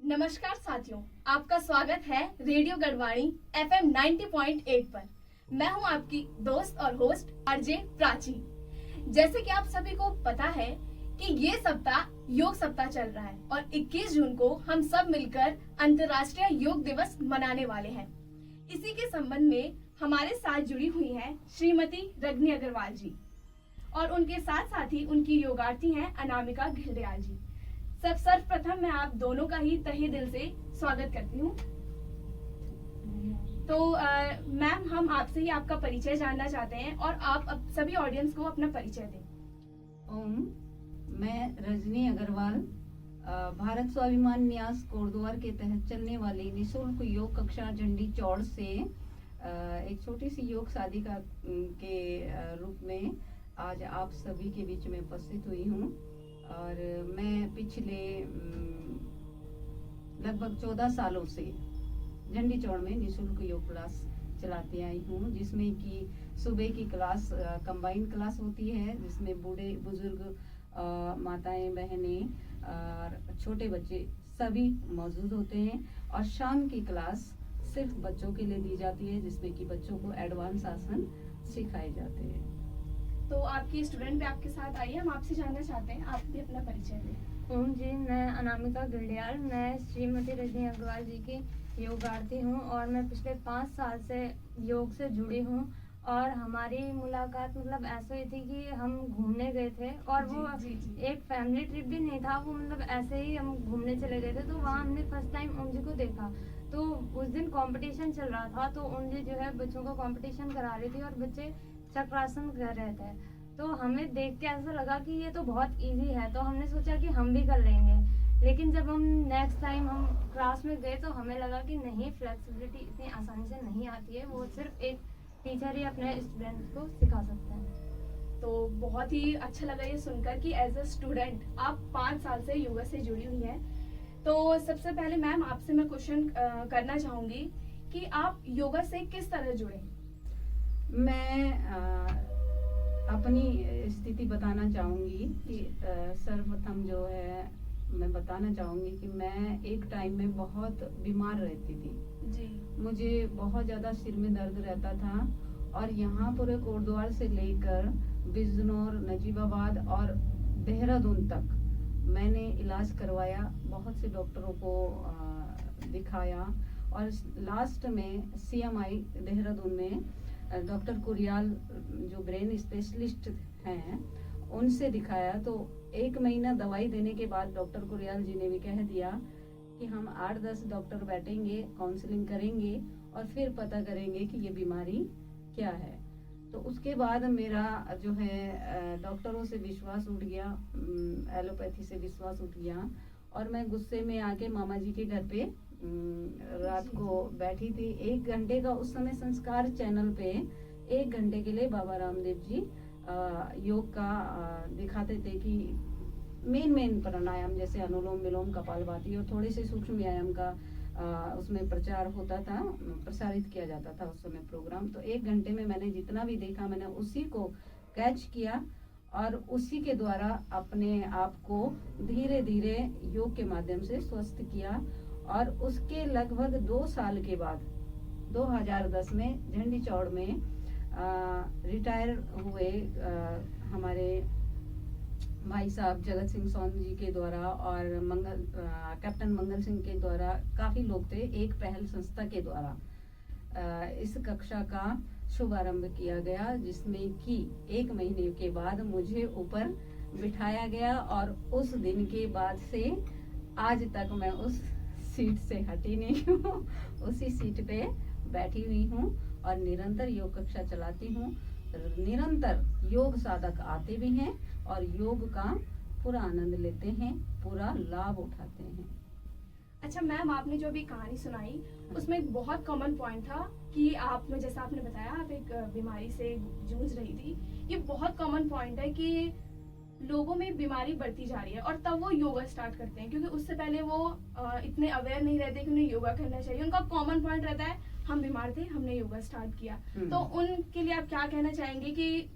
नमस्कार साथियों, आपका स्वागत है रेडियो गढ़वाणी FM 90.8 पर। मैं हूं आपकी दोस्त और होस्ट आरजे प्राची। जैसे कि आप सभी को पता है कि ये सप्ताह योग सप्ताह चल रहा है और 21 जून को हम सब मिलकर अंतर्राष्ट्रीय योग दिवस मनाने वाले हैं। इसी के संबंध में हमारे साथ जुड़ी हुई हैं श्रीमती रजनी अग्रवाल जी और उनके साथ साथ ही उनकी योगार्थी हैं अनामिका घिल्डियाल जी। सर्वप्रथम मैं आप दोनों का ही तहे दिल से स्वागत करती हूँ। तो मैम, हम आपसे ही आपका परिचय जानना चाहते हैं और आप सभी ऑडियंस को अपना परिचय दें। मैं रजनी अग्रवाल भारत स्वाभिमान न्यास कोटद्वार के तहत चलने वाली निःशुल्क योग कक्षा झंडी चौड़ से एक छोटी सी योग साधिका के रूप में आज आप सभी के बीच में उपस्थित हुई हूँ। और मैं पिछले लगभग 14 सालों से झंडी चौड़ में निःशुल्क योग क्लास चलाती आई हूँ, जिसमें कि सुबह की क्लास कंबाइंड क्लास होती है, जिसमें बूढ़े बुजुर्ग माताएं बहनें और छोटे बच्चे सभी मौजूद होते हैं। और शाम की क्लास सिर्फ बच्चों के लिए दी जाती है, जिसमें कि बच्चों को एडवांस आसन सिखाए जाते हैं। तो आपकी स्टूडेंट भी आपके साथ आई है, हम आपसे जानना चाहते हैं, आप भी अपना परिचय दें। जी, मैं अनामिका घिल्डियाल, मैं श्रीमती रजनी अग्रवाल जी की योगार्थी हूँ और मैं पिछले 5 साल से योग से जुड़ी हूँ। और हमारी मुलाकात मतलब ऐसे ही थी कि हम घूमने गए थे और वो एक फैमिली ट्रिप भी नहीं था, वो मतलब ऐसे ही हम घूमने चले गए थे। तो वहाँ हमने फर्स्ट टाइम ओम जी को देखा। तो उस दिन कंपटीशन चल रहा था, तो ओम जी जो है बच्चों को कंपटीशन करा रही थी और बच्चे चक्रासन कर रहे थे। तो हमें देख के ऐसा लगा कि ये तो बहुत इजी है, तो हमने सोचा कि हम भी कर लेंगे। लेकिन जब हम नेक्स्ट टाइम हम क्लास में गए तो हमें लगा कि नहीं, फ्लेक्सिबिलिटी इतनी आसानी से नहीं आती है, वो सिर्फ एक टीचर ही अपने स्टूडेंट्स को सिखा सकते हैं। तो बहुत ही अच्छा लगा ये सुनकर कि एज अ स्टूडेंट आप 5 साल से योगा से जुड़ी हुई हैं। तो सबसे पहले मैम आपसे मैं क्वेश्चन करना चाहूंगी कि आप योगा से किस तरह जुड़े? मैं अपनी स्थिति बताना चाहूँगी कि सर्वप्रथम जो है मैं बताना चाहूँगी कि मैं एक टाइम में बहुत बीमार रहती थी जी। मुझे बहुत ज़्यादा सिर में दर्द रहता था और यहाँ पूरे कोटद्वार से लेकर बिजनौर, नजीबाबाद और देहरादून तक मैंने इलाज करवाया, बहुत से डॉक्टरों को दिखाया और लास्ट में CMI देहरादून में डॉक्टर कुरियाल जो ब्रेन स्पेशलिस्ट हैं उनसे दिखाया। तो 1 महीना दवाई देने के बाद डॉक्टर कुरियाल जी ने भी कह दिया कि हम 8-10 डॉक्टर बैठेंगे, काउंसलिंग करेंगे और फिर पता करेंगे कि ये बीमारी क्या है। तो उसके बाद मेरा जो है डॉक्टरों से विश्वास उठ गया, एलोपैथी से विश्वास उठ गया और मैं गुस्से में आके मामा जी के घर पे रात को बैठी थी। 1 घंटे का उस समय संस्कार चैनल पे 1 घंटे के लिए बाबा रामदेव जी योग का दिखाते थे कि मेन प्राणायाम जैसे अनुलोम विलोम, कपालभाति और थोड़े से सूक्ष्म व्यायाम का उसमें प्रचार होता था, प्रसारित किया जाता था उस समय प्रोग्राम। तो 1 घंटे में मैंने जितना भी देखा मैंने उसी को कैच किया और उसी के द्वारा अपने आप को धीरे धीरे योग के माध्यम से स्वस्थ किया। और उसके लगभग 2 साल के बाद 2010 में झंडी चौड़ में रिटायर हुए हमारे भाई साहब जगत सिंह सोन जी के द्वारा और कैप्टन मंगल सिंह के द्वारा काफ़ी लोग थे, एक पहल संस्था के द्वारा इस कक्षा का शुभारंभ किया गया, जिसमें कि 1 महीने के बाद मुझे ऊपर बिठाया गया और उस दिन के बाद से आज तक मैं उस सीट से हटी नहीं हूँ, उसी सीट पे बैठी हुई हूँ और निरंतर योग कक्षा चलाती हूँ। निरंतर योग साधक आते भी हैं और योग का पूरा आनंद लेते हैं, पूरा लाभ उठाते हैं। अच्छा मैम, आपने जो अभी कहानी सुनाई उसमें एक बहुत कॉमन पॉइंट था कि आप में जैसा आपने बताया आप एक बीमारी से जूझ रही थी। ये बहुत कॉमन पॉइंट है कि लोगों में बीमारी बढ़ती जा रही है और तब वो योगा स्टार्ट करते हैं, क्योंकि उससे पहले वो इतने अवेयर नहीं रहते कि उन्हें योगा करना चाहिए। उनका कॉमन पॉइंट रहता है हम बीमार थे, हमने योगा स्टार्ट किया। तो उनके लिए आप क्या कहना चाहेंगे कि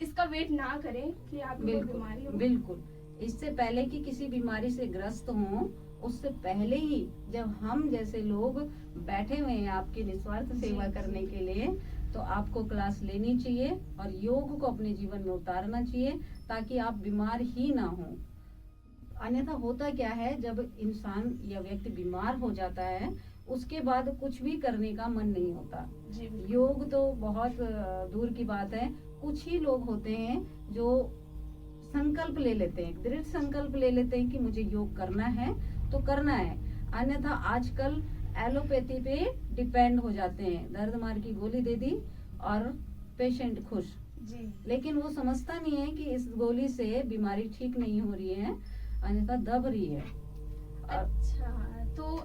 इसका वेट ना करें कि आपको बीमारी हो? बिल्कुल, इससे पहले कि किसी बीमारी से ग्रस्त हों उससे पहले ही जब हम जैसे लोग बैठे हुए हैं आपकी निस्वार्थ सेवा करने के लिए, तो आपको क्लास लेनी चाहिए और योग को अपने जीवन में उतारना चाहिए ताकि आप बीमार ही ना हो। अन्यथा होता क्या है, जब इंसान या व्यक्ति बीमार हो जाता है उसके बाद कुछ भी करने का मन नहीं होता। जी योग तो बहुत दूर की बात है। कुछ ही लोग होते हैं जो संकल्प ले लेते हैं, दृढ़ संकल्प ले लेते हैं कि मुझे योग करना है तो करना है। अन्यथा आजकल एलोपैथी पे डिपेंड हो जाते हैं, दर्द मार की गोली दे दी और पेशेंट खुश। जी लेकिन वो समझता नहीं है कि इस गोली से बीमारी ठीक नहीं हो रही है, अन्यथा दब रही है।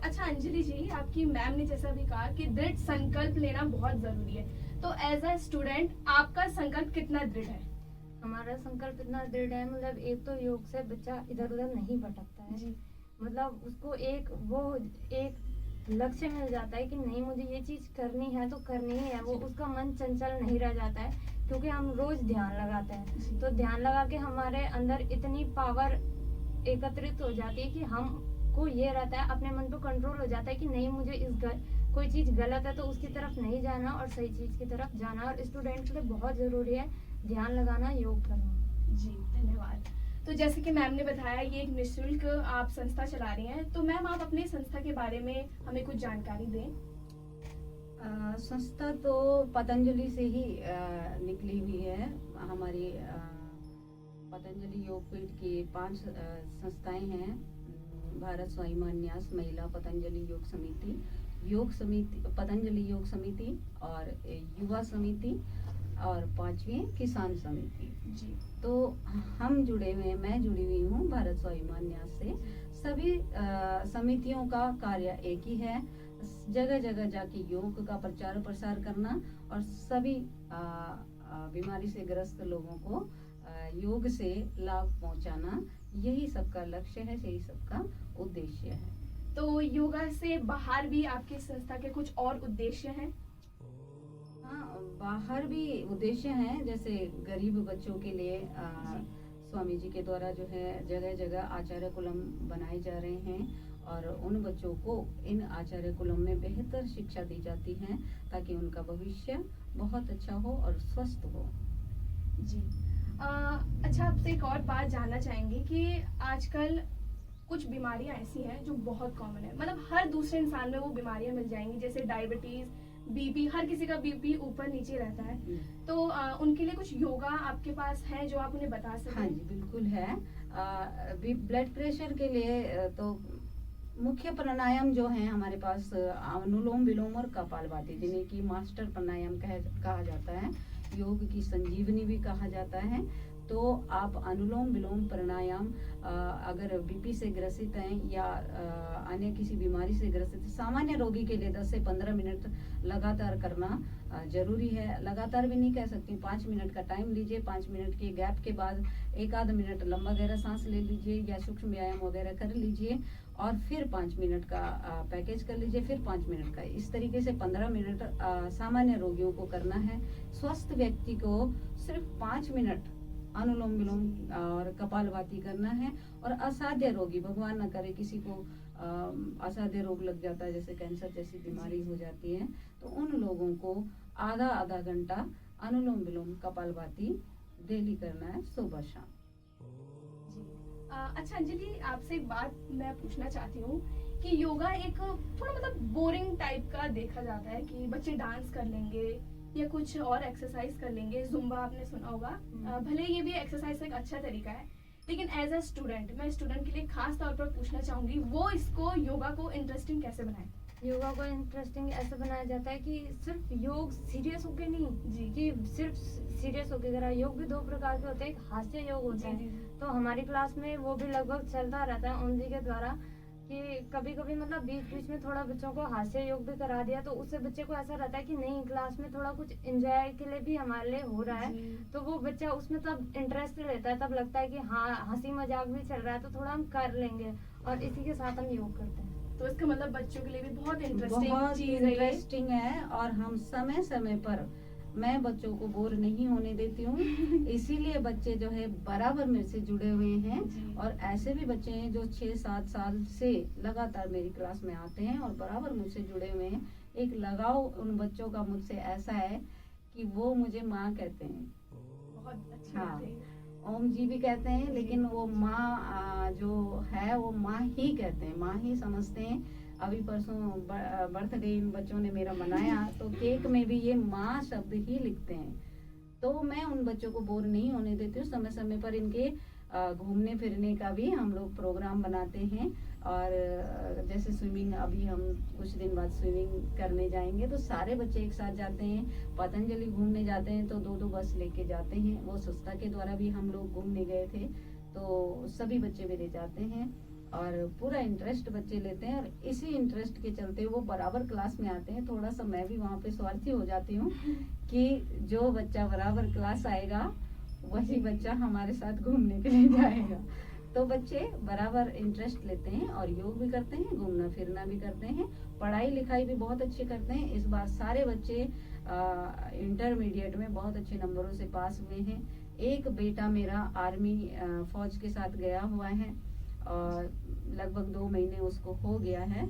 अच्छा अंजलि जी, आपकी मैम ने जैसा भी कहा कि दृढ़ संकल्प लेना बहुत जरूरी है, तो एज अ स्टूडेंट आपका संकल्प कितना दृढ़ है? हमारा संकल्प इतना दृढ़ है, मतलब एक तो योग से बच्चा इधर उधर नहीं भटकता है। जी मतलब उसको एक लक्ष्य मिल जाता है कि नहीं मुझे ये चीज करनी है तो करनी ही है। वो उसका मन चंचल नहीं रह जाता है, क्योंकि हम रोज ध्यान लगाते हैं। तो ध्यान लगा के हमारे अंदर इतनी पावर एकत्रित हो जाती है कि हमको ये रहता है, अपने मन पे कंट्रोल हो जाता है कि नहीं मुझे कोई चीज गलत है तो उसकी तरफ नहीं जाना और सही चीज की तरफ जाना। और स्टूडेंट के लिए बहुत जरूरी है ध्यान लगाना, योग करना। जी धन्यवाद। तो जैसे कि मैम ने बताया, ये एक निःशुल्क आप संस्था चला रही हैं, तो मैम आप अपनी संस्था के बारे में हमें कुछ जानकारी दें। संस्था तो पतंजलि से ही निकली हुई है। हमारी पतंजलि योगपीठ की 5 संस्थाएं हैं। भारत स्वाभिमान न्यास, महिला पतंजलि योग समिति, पतंजलि योग समिति और युवा समिति और 5वीं किसान समिति। जी तो हम जुड़े हुए हैं, मैं जुड़ी हुई हूँ भारत स्वाभिमान न्यास से। सभी समितियों का कार्य एक ही है, जगह जगह जाके योग का प्रचार प्रसार करना और सभी बीमारी से ग्रस्त लोगों को योग से लाभ पहुंचाना, यही सबका लक्ष्य है, यही सबका उद्देश्य है। तो योगा से बाहर भी आपकी संस्था के कुछ और उद्देश्य हैं? हाँ, बाहर भी उद्देश्य हैं, जैसे गरीब बच्चों के लिए स्वामी जी के द्वारा जो है जगह जगह आचार्य कुलम बनाए जा रहे हैं और उन बच्चों को इन आचार्य कुलम में बेहतर शिक्षा दी जाती है ताकि उनका भविष्य बहुत अच्छा हो और स्वस्थ हो। जी अच्छा, आपसे एक और बात जानना चाहेंगे कि आजकल कुछ बीमारियां ऐसी हैं जो बहुत कॉमन है, मतलब हर दूसरे इंसान में वो बीमारियां मिल जाएंगी, जैसे डायबिटीज, बीपी, हर किसी का बीपी ऊपर नीचे रहता है। तो उनके लिए कुछ योगा आपके पास है जो आप उन्हें बता सकें? हाँ जी, बिल्कुल है। ब्लड प्रेशर के लिए तो मुख्य प्राणायाम जो है हमारे पास अनुलोम विलोम और कपालभाति, जिन्हें की मास्टर प्राणायाम कहा जाता है, योग की संजीवनी भी कहा जाता है। तो आप अनुलोम विलोम प्राणायाम अगर बीपी से ग्रसित हैं या अन्य किसी बीमारी से ग्रसित, सामान्य रोगी के लिए 10 से 15 मिनट लगातार करना जरूरी है। लगातार भी नहीं कह सकती, 5 मिनट का टाइम लीजिए, 5 मिनट के गैप के बाद 1 आध मिनट लंबा गहरा सांस ले लीजिए या सूक्ष्म व्यायाम वगैरह कर लीजिए और फिर 5 मिनट का पैकेज कर लीजिए, फिर 5 मिनट का। इस तरीके से 15 मिनट सामान्य रोगियों को करना है। स्वस्थ व्यक्ति को सिर्फ 5 मिनट अनुलोम विलोम और कपालभाति करना है। और असाध्य रोगी, भगवान न करे किसी को असाध्य रोग लग जाता है, जैसे कैंसर जैसी बीमारी हो जाती है, तो उन लोगों को आधा घंटा अनुलोम विलोम कपालभाति डेली करना है, सुबह शाम। अच्छा अंजलि, आपसे एक बात मैं पूछना चाहती हूँ कि योगा एक थोड़ा मतलब बोरिंग टाइप का देखा जाता है कि बच्चे डांस कर लेंगे या कुछ और एक्सरसाइज कर लेंगे, जुम्बा आपने सुना होगा। भले ये भी एक्सरसाइज एक अच्छा तरीका है, लेकिन एज अ स्टूडेंट, मैं स्टूडेंट के लिए खास तौर पर पूछना चाहूंगी, वो इसको योगा को इंटरेस्टिंग कैसे बनाए? योगा को इंटरेस्टिंग ऐसे बनाया जाता है कि सिर्फ योग सीरियस होके नहीं जी, कि सिर्फ सीरियस होके करा। योग भी 2 प्रकार के होते हैं, एक हास्य योग होता है। तो हमारी क्लास में वो भी लगभग चलता रहता है ओम जी के द्वारा कि कभी कभी मतलब बीच बीच में थोड़ा बच्चों को हास्य योग भी करा दिया, तो उससे बच्चे को ऐसा रहता है कि नहीं क्लास में थोड़ा कुछ एंजॉय के लिए भी हमारे लिए हो रहा है, तो वो बच्चा उसमें तब इंटरेस्ट लेता है, तब लगता है कि हाँ हंसी मजाक भी चल रहा है तो थोड़ा हम कर लेंगे, और इसी के साथ हम योग करते हैं। तो इसका मतलब बच्चों के लिए भी बहुत इंटरेस्टिंग बहुत चीज है ये। इंटरेस्टिंग है। और हम समय समय पर मैं बच्चों को बोर नहीं होने देती हूँ। इसीलिए बच्चे जो है बराबर मेरे से जुड़े हुए हैं। जी। और ऐसे भी बच्चे हैं जो 6-7 साल से लगातार मेरी क्लास में आते हैं और बराबर मुझसे जुड़े हुए हैं। एक लगाव उन बच्चों का मुझसे ऐसा है कि वो मुझे माँ कहते हैं। बहुत अच्छी हाँ। बात है। ओम जी भी कहते हैं, लेकिन वो माँ जो है वो माँ ही कहते हैं, माँ ही समझते हैं। अभी परसों बर्थडे इन बच्चों ने मेरा मनाया तो केक में भी ये माँ शब्द ही लिखते हैं। तो मैं उन बच्चों को बोर नहीं होने देती हूँ। समय समय पर इनके घूमने फिरने का भी हम लोग प्रोग्राम बनाते हैं। और जैसे स्विमिंग, अभी हम कुछ दिन बाद स्विमिंग करने जाएंगे तो सारे बच्चे एक साथ जाते हैं। पतंजलि घूमने जाते हैं तो 2-2 बस लेके जाते हैं। वो संस्था के द्वारा भी हम लोग घूमने गए थे तो सभी बच्चे मेरे जाते हैं और पूरा इंटरेस्ट बच्चे लेते हैं। और इसी इंटरेस्ट के चलते वो बराबर क्लास में आते हैं। थोड़ा सा मैं भी वहाँ पे स्वार्थी हो जाती हूँ कि जो बच्चा बराबर क्लास आएगा वही बच्चा हमारे साथ घूमने के लिए जाएगा। तो बच्चे बराबर इंटरेस्ट लेते हैं और योग भी करते हैं, घूमना फिरना भी करते हैं, पढ़ाई लिखाई भी बहुत अच्छी करते हैं। इस बार सारे बच्चे इंटरमीडिएट में बहुत अच्छे नंबरों से पास हुए हैं। एक बेटा मेरा आर्मी फौज के साथ गया हुआ है और लगभग 2 महीने उसको हो गया है।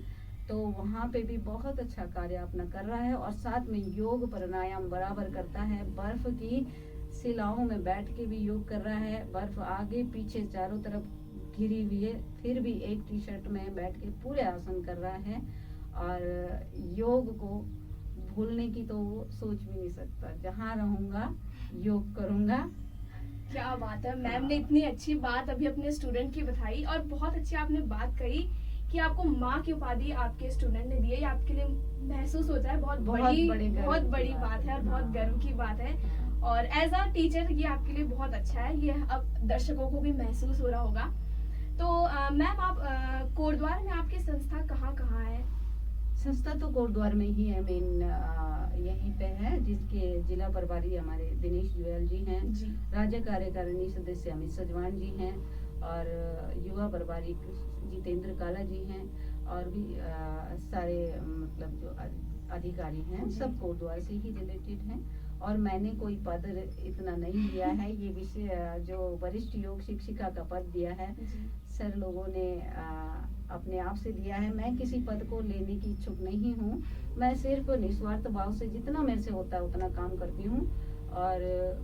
तो वहाँ पे भी बहुत अच्छा कार्य अपना कर रहा है और साथ में योग प्राणायाम बराबर करता है। बर्फ की शिलाओं में बैठ के भी योग कर रहा है। बर्फ आगे पीछे चारों तरफ घिरी हुई है, फिर भी एक टी-शर्ट में बैठ के पूरे आसन कर रहा है। और योग को भूलने की तो वो सोच भी नहीं सकता। जहाँ रहूंगा योग करूंगा। क्या बात है, मैम ने इतनी अच्छी बात अभी अपने स्टूडेंट की बताई और बहुत अच्छी आपने बात कही कि आपको माँ की उपाधि आपके स्टूडेंट ने दी है। ये आपके लिए महसूस होता है बहुत बड़ी बात है और बहुत गर्व की बात है। और एज अ टीचर ये आपके लिए बहुत अच्छा है। ये अब दर्शकों को भी महसूस हो रहा होगा। तो मैम आप कोटद्वार में आपकी संस्था कहाँ है? संस्था तो कोटद्वार में ही है, मेन यहीं पे है, जिसके जिला प्रभारी हमारे दिनेश जुएल जी हैं, राज्य कार्यकारिणी सदस्य अमित सजवान जी हैं और युवा प्रभारी जितेंद्र काला जी हैं और भी सारे मतलब जो अधिकारी हैं सब कोटद्वार से ही रिलेटेड हैं। और मैंने कोई पद इतना नहीं लिया है। ये विषय जो वरिष्ठ योग शिक्षिका का पद दिया है सर लोगों ने अपने आप से दिया है। मैं किसी पद को लेने की इच्छुक नहीं हूँ। मैं सिर्फ निस्वार्थ भाव से जितना मेरे से होता है उतना काम करती हूँ और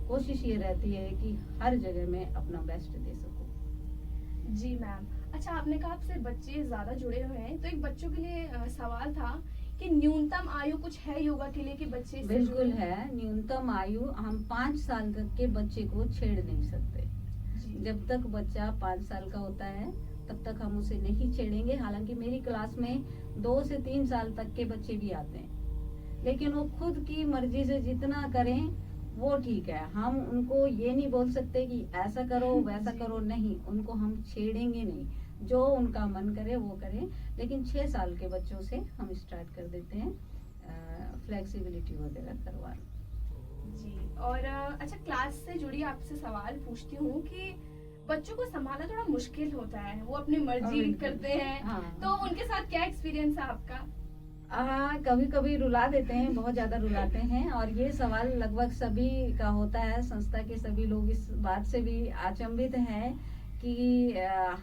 कोशिश ये रहती है कि हर जगह में अपना बेस्ट दे सकूँ। जी मैम। अच्छा, आपने कहा आपसे बच्चे ज्यादा जुड़े हुए हैं, तो एक बच्चों के लिए सवाल था कि न्यूनतम आयु कुछ है योगा के लिए कि बच्चे? बिल्कुल है, न्यूनतम आयु हम 5 साल तक के बच्चे को छेड़ नहीं सकते। जब तक बच्चा 5 साल का होता है तब तक हम उसे नहीं छेड़ेंगे। हालांकि मेरी क्लास में 2 से 3 साल तक के बच्चे भी आते हैं, लेकिन वो खुद की मर्जी से जितना करें वो ठीक है। हम उनको ये नहीं बोल सकते कि ऐसा करो वैसा करो, नहीं, उनको हम छेड़ेंगे नहीं। जो उनका मन करे वो करें। लेकिन 6 साल के बच्चों से हम स्टार्ट कर देते हैं, फ्लेक्सिबिलिटी वगैरह करवा। जी। और अच्छा, क्लास से जुड़ी आपसे सवाल पूछती हूँ कि बच्चों को संभालना थोड़ा मुश्किल होता है, वो अपनी मर्जी करते हैं। हाँ। तो उनके साथ क्या एक्सपीरियंस है आपका? कभी कभी रुला देते हैं, बहुत ज्यादा रुलाते हैं और ये सवाल लगभग सभी का होता है। संस्था के सभी लोग इस बात से भी अचंभित हैं कि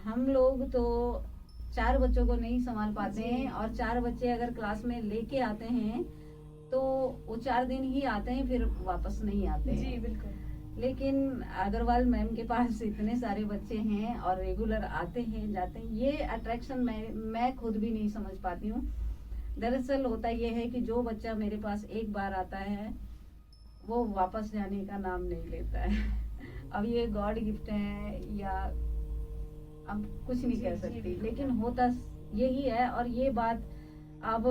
हम लोग तो 4 बच्चों को नहीं संभाल पाते हैं और 4 बच्चे अगर क्लास में लेके आते हैं तो वो 4 दिन ही आते हैं, फिर वापस नहीं आते हैं। जी बिल्कुल। लेकिन अग्रवाल मैम के पास इतने सारे बच्चे हैं और रेगुलर आते हैं जाते हैं, ये अट्रैक्शन मैं खुद भी नहीं समझ पाती हूँ। दरअसल होता ये है कि जो बच्चा मेरे पास एक बार आता है वो वापस जाने का नाम नहीं लेता है। अब ये गॉड गिफ्ट है या अब कुछ नहीं कह सकती, लेकिन होता यही है। और ये बात अब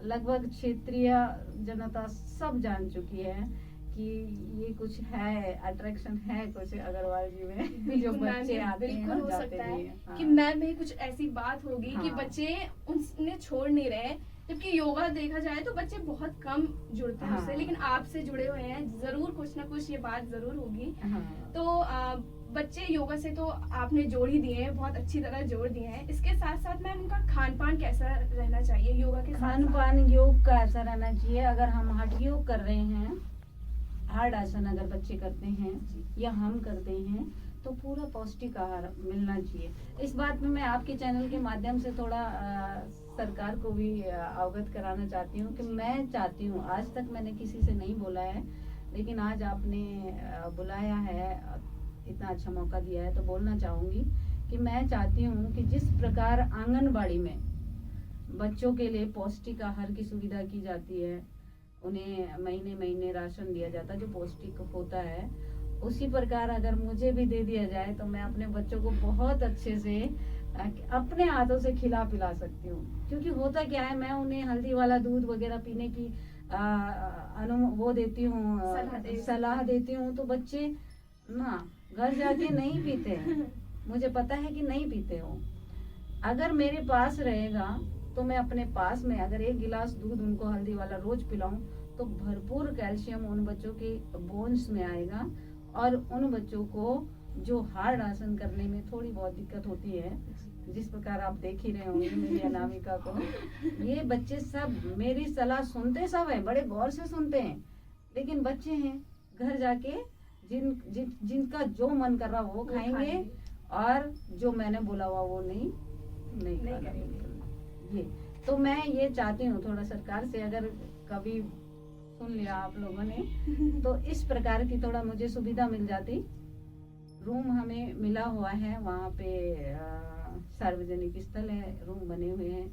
लगभग क्षेत्रीय जनता सब जान चुकी है कि ये कुछ है, अट्रैक्शन है कुछ अग्रवाल जी में जो बच्चे आते हैं। बिल्कुल हो सकता है हाँ। कि मैम में कुछ ऐसी बात होगी कि हाँ। बच्चे उन्हें छोड़ नहीं रहे, जबकि योगा देखा जाए तो बच्चे बहुत कम जुड़ते हैं हाँ। उससे, लेकिन आपसे जुड़े हुए हैं, जरूर कुछ ना कुछ ये बात जरूर होगी। हाँ। तो बच्चे योगा से तो आपने जोड़ ही दिए हैं, बहुत अच्छी तरह जोड़ दिए हैं। इसके साथ साथ मैम उनका खान पान कैसा रहना चाहिए योगा के साथ? खान पान योग का ऐसा रहना चाहिए, अगर हम हठ योग कर रहे हैं हार्ड आसन अगर बच्चे करते हैं या हम करते हैं तो पूरा पौष्टिक आहार मिलना चाहिए। इस बात में मैं आपके चैनल के माध्यम से थोड़ा सरकार को भी अवगत कराना चाहती हूँ कि मैं चाहती हूँ, आज तक मैंने किसी से नहीं बोला है, लेकिन आज आपने बुलाया है, इतना अच्छा मौका दिया है तो बोलना चाहूँगी कि मैं चाहती हूँ कि जिस प्रकार आंगनबाड़ी में बच्चों के लिए पौष्टिक आहार की सुविधा की जाती है, उन्हें महीने महीने राशन दिया जाता है जो पौष्टिक होता है, उसी प्रकार अगर मुझे भी दे दिया जाए तो मैं अपने बच्चों को बहुत अच्छे से अपने हाथों से खिला पिला सकती हूँ। क्योंकि होता क्या है, मैं उन्हें हल्दी वाला दूध वगैरह पीने की वो देती हूँ, सलाह देती हूँ, तो बच्चे ना घर जाके नहीं पीते हैं। मुझे पता है कि नहीं पीते हो। अगर मेरे पास रहेगा तो मैं अपने पास में अगर 1 गिलास दूध उनको हल्दी वाला रोज पिलाऊं तो भरपूर कैल्शियम उन बच्चों के बोन्स में आएगा, और उन बच्चों को जो हार्ड आसन करने में थोड़ी बहुत दिक्कत होती है, जिस प्रकार आप देख ही रहे होंगे मेरी अनामिका को, ये बच्चे सब मेरी सलाह सुनते सब है, बड़े गौर से सुनते हैं, लेकिन बच्चे हैं घर जाके जिनका जो मन कर रहा वो खाएंगे और जो मैंने बोला हुआ वो नहीं करेंगे। ये तो मैं ये चाहती हूँ थोड़ा सरकार से, अगर कभी सुन लिया आप लोगों ने तो इस प्रकार की थोड़ा मुझे सुविधा मिल जाती। रूम हमें मिला हुआ है, वहाँ पे सार्वजनिक स्थल है, रूम बने हुए हैं,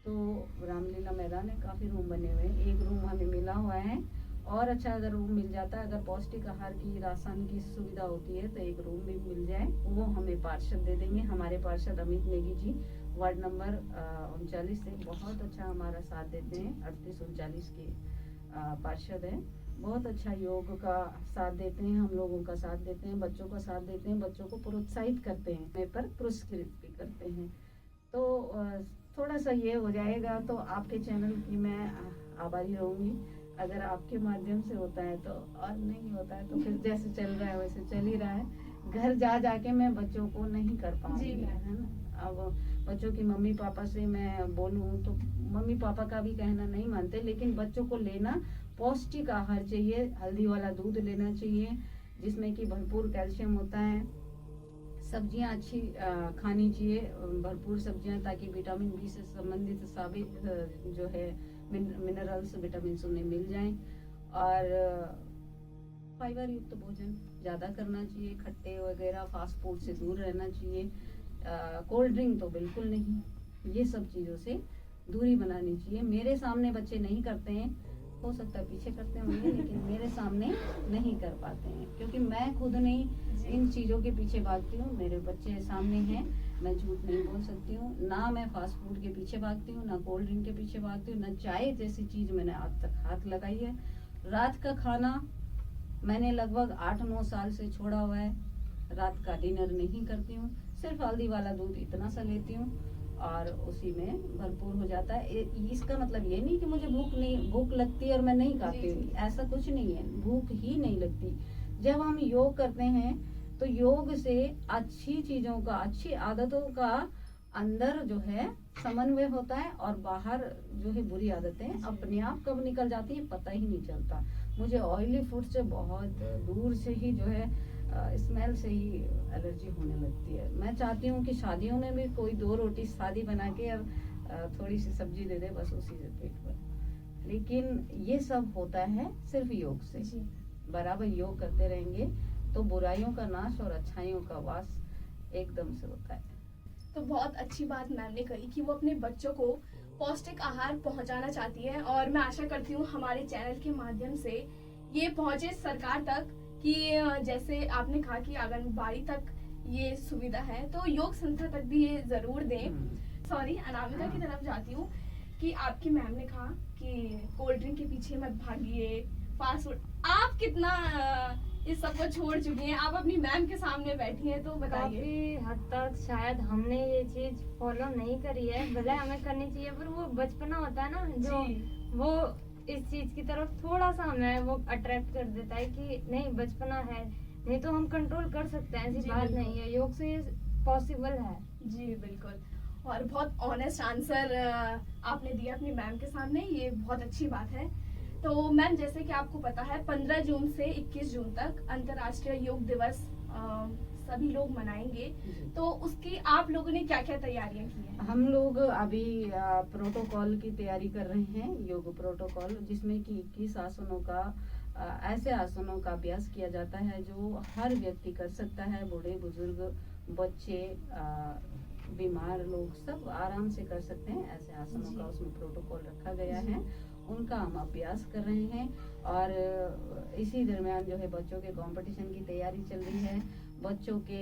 तो रामलीला मैदान है, काफी रूम बने हुए हैं, एक रूम हमें मिला हुआ है। और अच्छा अगर रूम मिल जाता है, अगर पौष्टिक आहार की राशन की सुविधा होती है तो एक रूम भी मिल जाए, वो हमें पार्षद दे देंगे। हमारे पार्षद अमित नेगी जी वार्ड नंबर 39 से बहुत अच्छा हमारा साथ देते हैं, 3839 के पार्षद हैं, बहुत अच्छा योग का साथ देते हैं, हम लोगों का साथ देते हैं, बच्चों का साथ देते हैं, बच्चों को प्रोत्साहित करते हैं, पर पुरस्कृत भी करते हैं। तो थोड़ा सा ये हो जाएगा तो आपके चैनल की मैं आभारी रहूंगी। अगर आपके माध्यम से होता है तो, और नहीं होता है तो फिर जैसे चल रहा है वैसे चल ही रहा है। घर जा जाके मैं बच्चों को नहीं कर पाऊंगी, है ना। अब बच्चों की मम्मी पापा से मैं बोलूं तो मम्मी पापा का भी कहना नहीं मानते, लेकिन बच्चों को लेना पौष्टिक आहार चाहिए, हल्दी वाला दूध लेना चाहिए जिसमें कि भरपूर कैल्शियम होता है, सब्जियां अच्छी खानी चाहिए, भरपूर सब्जियां, ताकि विटामिन बी से संबंधित साबित जो है मिनरल्स विटामिन उन्हें मिल जाएं, और फाइबर युक्त भोजन ज़्यादा करना चाहिए, खट्टे वगैरह फास्ट फूड से दूर रहना चाहिए, कोल्ड ड्रिंक तो बिल्कुल नहीं, ये सब चीज़ों से दूरी बनानी चाहिए। मेरे सामने बच्चे नहीं करते हैं, हो सकता है पीछे करते होंगे, लेकिन मेरे सामने नहीं कर पाते हैं क्योंकि मैं खुद नहीं इन चीज़ों के पीछे भागती हूँ। मेरे बच्चे सामने हैं, मैं झूठ नहीं बोल सकती हूँ, ना मैं फास्ट फूड के पीछे भागती हूँ, ना कोल्ड ड्रिंक के पीछे भागती हूँ, ना चाय जैसी चीज़ मैंने आज तक हाथ लगाई है। रात का खाना मैंने लगभग 8-9 साल से छोड़ा हुआ है, रात का डिनर नहीं करती हूँ, सिर्फ हल्दी वाला दूध इतना सा लेती हूँ और उसी में भरपूर हो जाता है। इसका मतलब ये नहीं कि मुझे भूख लगती है और मैं नहीं खाती हूँ, ऐसा कुछ नहीं है, भूख ही नहीं लगती। जब हम योग करते हैं तो योग से अच्छी चीजों का, अच्छी आदतों का अंदर जो है समन्वय होता है, और बाहर जो है बुरी आदतें अपने आप कब निकल जाती है पता ही नहीं चलता। मुझे ऑयली फूड से बहुत दूर से ही जो है स्मेल से ही एलर्जी होने लगती है। मैं चाहती हूँ कि शादियों में भी कोई 2 रोटी सादी बना के और थोड़ी सी सब्जी दे दे, बस उसी से पेट भर। लेकिन ये सब होता है सिर्फ योग से। बराबर योग करते रहेंगे तो बुराइयों का नाश और अच्छाइयों का वास एकदम से होता है। तो बहुत अच्छी बात मैम ने कही कि वो अपने बच्चों को पौष्टिक आहार पहुंचाना चाहती है, और मैं आशा करती हूँ हमारे चैनल के माध्यम से ये पहुंचे सरकार तक कि जैसे आपने कहा कि आंगनबाड़ी तक ये सुविधा है तो योग संस्था तक भी ये जरूर दें। सॉरी, अनामिका की तरफ जाती हूँ कि आपकी मैम ने कहा कि कोल्ड ड्रिंक के पीछे मत भागिए, फास्ट फूड, आप कितना इस सबको छोड़ चुकी हैं, आप अपनी मैम के सामने बैठी हैं, तो बताइए। काफी हद तक शायद हमने ये चीज फॉलो नहीं करी है, भले हमें करनी चाहिए, पर वो बचपना होता है ना जो वो इस चीज की तरफ थोड़ा सा हमें वो अट्रैक्ट कर देता है कि नहीं बचपना है, नहीं तो हम कंट्रोल कर सकते हैं, ऐसी बात नहीं है, योग से पॉसिबल है। जी बिल्कुल, और बहुत ऑनेस्ट आंसर आपने दिया अपनी मैम के सामने, ये बहुत अच्छी बात है। तो मैम, जैसे कि आपको पता है 15 जून से 21 जून तक अंतर्राष्ट्रीय योग दिवस सभी लोग मनाएंगे, तो उसकी आप लोगों ने क्या क्या तैयारियां की हैं? हम लोग अभी प्रोटोकॉल की तैयारी कर रहे हैं, योग प्रोटोकॉल, जिसमें कि 21 आसनों का ऐसे आसनों का अभ्यास किया जाता है जो हर व्यक्ति कर सकता है। बूढ़े बुजुर्ग, बच्चे, बीमार लोग सब आराम से कर सकते हैं। ऐसे आसनों का उसमें प्रोटोकॉल रखा गया है, उनका हम अभ्यास कर रहे हैं। और इसी दरमियान जो है बच्चों के कंपटीशन की तैयारी चल रही है। बच्चों के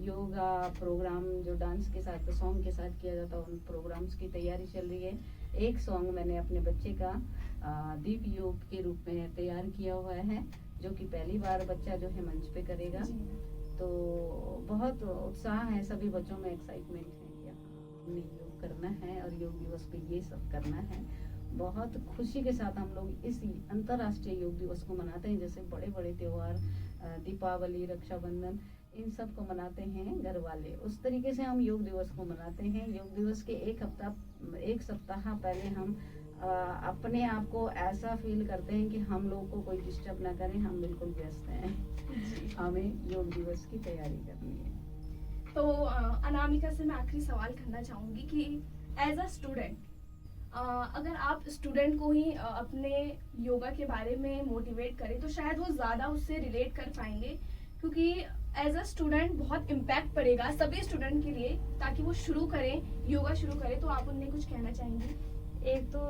योगा प्रोग्राम जो डांस के साथ, सॉन्ग के साथ किया जाता है, उन प्रोग्राम्स की तैयारी चल रही है। एक सॉन्ग मैंने अपने बच्चे का दीप योग के रूप में तैयार किया हुआ है, जो कि पहली बार बच्चा जो है मंच पे करेगा। तो बहुत उत्साह है, सभी बच्चों में एक्साइटमेंट है कि हाँ, हमने योग करना है और योग दिवस पे ये सब करना है। बहुत खुशी के साथ हम लोग इस अंतर्राष्ट्रीय योग दिवस को मनाते हैं। जैसे बड़े बड़े त्योहार, दीपावली, रक्षाबंधन, इन सब को मनाते हैं घर वाले, उस तरीके से हम योग दिवस को मनाते हैं। योग दिवस के एक सप्ताह पहले हम अपने आप को ऐसा फील करते हैं कि हम लोग को कोई डिस्टर्ब ना करें, हम बिल्कुल व्यस्त हैं, हमें योग दिवस की तैयारी करनी है। तो अनामिका से मैं आखिरी सवाल करना चाहूंगी कि एज अ स्टूडेंट, अगर आप स्टूडेंट को ही अपने योगा के बारे में मोटिवेट करें तो शायद वो ज्यादा उससे रिलेट कर पाएंगे, क्योंकि एज अ स्टूडेंट बहुत इम्पैक्ट पड़ेगा सभी स्टूडेंट के लिए, ताकि वो शुरू करें, योगा शुरू करें। तो आप उन्हें कुछ कहना चाहेंगी? एक तो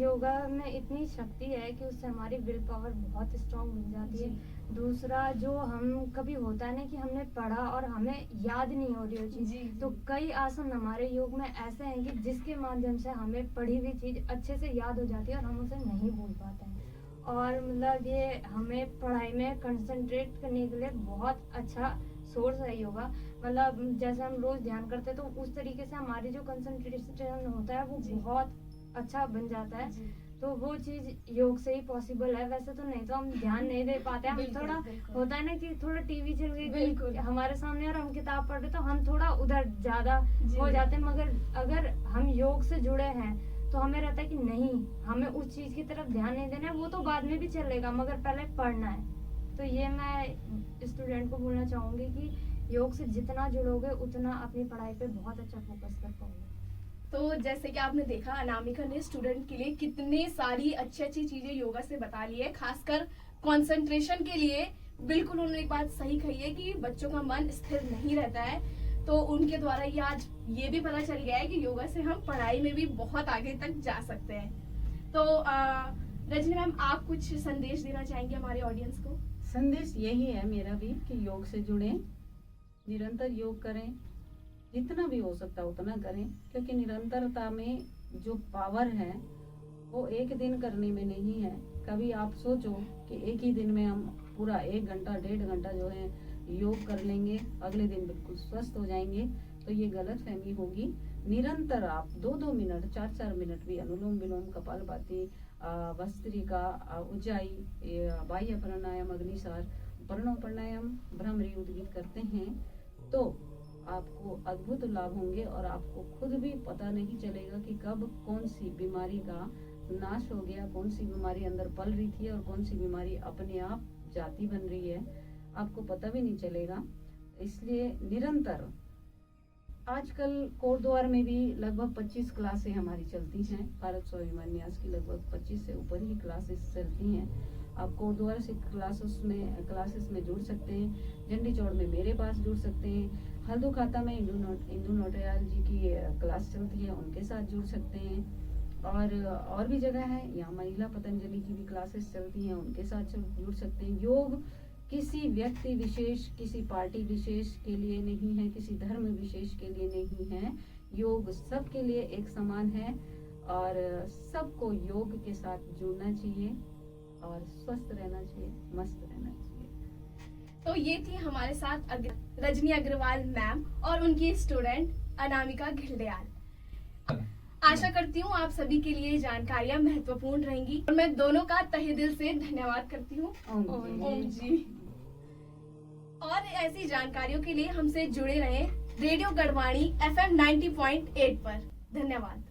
योगा में इतनी शक्ति है कि उससे हमारी विल पावर बहुत स्ट्रांग बन जाती है। दूसरा, जो हम कभी होता है ना कि हमने पढ़ा और हमें याद नहीं हो रही हो चीज, तो कई आसन हमारे योग में ऐसे हैं कि जिसके माध्यम से हमें पढ़ी हुई चीज अच्छे से याद हो जाती है और हम उसे नहीं भूल पाते हैं। और मतलब ये हमें पढ़ाई में कंसंट्रेट करने के लिए बहुत अच्छा सोर्स है योगा। मतलब जैसे हम रोज ध्यान करते हैं तो उस तरीके से हमारी जो कंसंट्रेशन होता है वो बहुत अच्छा बन जाता है। तो वो चीज योग से ही पॉसिबल है, वैसे तो नहीं तो हम ध्यान नहीं दे पाते। हम थोड़ा होता है ना कि थोड़ा टीवी चल गई हमारे सामने और हम किताब पढ़ रहे तो हम थोड़ा उधर ज्यादा हो जाते हैं। मगर अगर हम योग से जुड़े हैं तो हमें रहता है कि नहीं, हमें उस चीज की तरफ ध्यान नहीं देना है, वो तो बाद में भी चलेगा मगर पहले पढ़ना है। तो ये मैं स्टूडेंट को बोलना चाहूंगी कि योग से जितना जुड़ोगे उतना अपनी पढ़ाई पे बहुत अच्छा फोकस कर पाओगे। तो जैसे कि आपने देखा, अनामिका ने स्टूडेंट के लिए कितनी सारी अच्छी अच्छी चीजें योगा से बता ली है, खासकर कंसंट्रेशन के लिए। बिल्कुल उन्होंने एक बात सही कही है कि बच्चों का मन स्थिर नहीं रहता है, तो उनके द्वारा ये आज ये भी पता चल गया है कि योगा से हम पढ़ाई में भी बहुत आगे तक जा सकते हैं। तो रजनी मैम, आप कुछ संदेश देना चाहेंगे हमारे ऑडियंस को? संदेश यही है मेरा भी कि योग से जुड़ें, निरंतर योग करें, जितना भी हो सकता है उतना करें, क्योंकि निरंतरता में जो पावर है वो एक दिन करने में नहीं है। कभी आप सोचो कि एक ही दिन में हम पूरा 1 घंटा 1.5 घंटा जो है योग कर लेंगे, अगले दिन बिल्कुल स्वस्थ हो जाएंगे, तो ये गलत फहमी होगी। निरंतर आप 2-2 मिनट 4-4 मिनट भी अनुलोम विलोम, कपालभाति, भस्त्रिका, उज्जाई, बाह्य प्राणायाम, अग्निसार, प्रणव प्राणायाम, भ्रामरी, उद्गीत करते हैं तो आपको अद्भुत लाभ होंगे और आपको खुद भी पता नहीं चलेगा कि कब कौन सी बीमारी का नाश हो गया, कौन सी बीमारी अंदर पल रही थी और कौन सी बीमारी अपने आप जाती बन रही है, आपको पता भी नहीं चलेगा। इसलिए निरंतर, आजकल कोटद्वार में भी लगभग 25 क्लासें हमारी चलती हैं। भारत स्वाभिमान न्यास की लगभग 25 से ऊपर ही क्लासेस चलती हैं। आप कोटद्वार से क्लासेस में जुड़ सकते हैं। झंडी चौड़ में मेरे पास जुड़ सकते हैं। हल्दू खाता में इंदू नोटियाल जी की क्लास चलती है, उनके साथ जुड़ सकते हैं। और भी जगह है, यहाँ महिला पतंजलि की भी क्लासेस चलती हैं, उनके साथ जुड़ सकते हैं। योग किसी व्यक्ति विशेष, किसी पार्टी विशेष के लिए नहीं है, किसी धर्म विशेष के लिए नहीं है। योग सबके लिए एक समान है और सबको योग के साथ जुड़ना चाहिए और स्वस्थ रहना चाहिए, मस्त रहना चाहिए। तो ये थी हमारे साथ रजनी अग्रवाल मैम और उनकी स्टूडेंट अनामिका घिल्डियाल। आशा करती हूँ आप सभी के लिए जानकारियाँ महत्वपूर्ण रहेंगी और मैं दोनों का तहे दिल से धन्यवाद करती हूँ। ओम जी। और ऐसी जानकारियों के लिए हमसे जुड़े रहें रेडियो गढ़वाणी FM 90.8 पर। धन्यवाद।